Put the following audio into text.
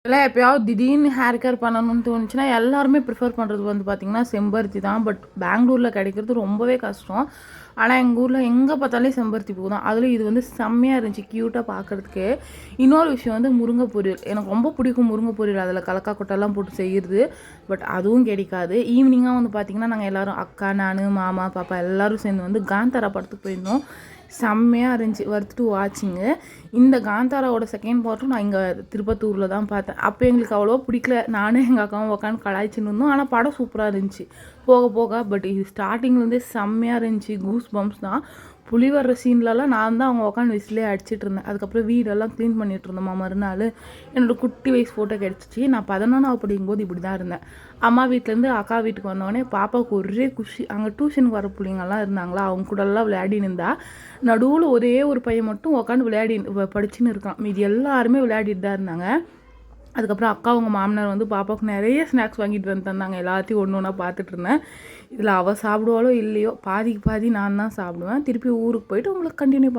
எல்லாம் எப்பயாவது திடீர்னு ஹேர் கேர் பண்ணணும்னு தோணுச்சுன்னா எல்லாருமே ப்ரிஃபர் பண்ணுறது வந்து பார்த்திங்கன்னா செம்பருத்தி தான். பட் பெங்களூரில் கிடைக்கிறது ரொம்பவே கஷ்டம். ஆனால் எங்கள் ஊரில் எங்கே பார்த்தாலே செம்பருத்தி பூ தான். அதில் இது வந்து செம்மையாக இருந்துச்சு க்யூட்டாக பார்க்குறதுக்கு. இன்னொரு விஷயம் வந்து முருங்கை பொரியல். எனக்கு ரொம்ப பிடிக்கும் முருங்கை பொரியல். அதில் கலக்கா கொட்டெல்லாம் போட்டு செய்கிறது. பட் அதுவும் கிடைக்காது. ஈவினிங்காக வந்து பார்த்திங்கன்னா நாங்கள் எல்லோரும் அக்கா, நான், மாமா, பாப்பா எல்லோரும் சேர்ந்து வந்து காந்தாரா படத்துக்கு போயிருந்தோம். செம்மையாக இருந்துச்சு. வர்த்து வாட்சிங்கு. இந்த காந்தாராவோட செகண்ட் பார்ட்டும் நான் இங்கே திருப்பத்தூரில் தான் பார்த்தேன். அப்போ எங்களுக்கு அவ்வளோவா பிடிக்கல. நானும் எங்கள் அக்காவும் உட்காந்து கலாய்ச்சின்னு இருந்தோம். ஆனால் படம் சூப்பராக இருந்துச்சு போக போக. பட் இது ஸ்டார்டிங்லேருந்தே செம்மையாக இருந்துச்சு. கூஸ் பம்ப்ஸ் தான். புலி வர்ற சீன்லலாம் நான் தான் அவங்க உட்காந்து விசிலே அடிச்சிட்டு இருந்தேன். அதுக்கப்புறம் வீடெல்லாம் க்ளீன் பண்ணிகிட்டு இருந்தோம்மா. மறுநாள் என்னோடய குட்டி வயசு ஃபோட்டோ கிடச்சிச்சு. நான் 11ஆவது படிக்கும்போது இப்படி தான் இருந்தேன். அம்மா வீட்டிலேருந்து அக்கா வீட்டுக்கு வந்தோடனே பாப்பாவுக்கு ஒரே குஷி. அங்கே டியூஷனுக்கு வர பிள்ளைங்கள்லாம் இருந்தாங்களா, அவங்க கூடலாம் விளையாடின்னு இருந்தா. நடுவில் ஒரே ஒரு பையன் மட்டும் உட்காந்து படிச்சுன்னு இருக்கான். மீதி எல்லாருமே விளையாடிட்டு தான் இருந்தாங்க. அதுக்கப்புறம் அக்கா அவங்க மாமனார் வந்து பாப்பாவுக்கு நிறைய ஸ்நாக்ஸ் வாங்கிட்டு வந்து தந்தாங்க. எல்லாத்தையும் ஒன்று ஒன்றா பார்த்துட்டு இருந்தேன். இதில் அவள் சாப்பிடுவாளோ இல்லையோ பாதிக்கு பாதி நான் தான் சாப்பிடுவேன். திருப்பி ஊருக்கு போயிட்டு உங்களுக்கு கண்டினியூ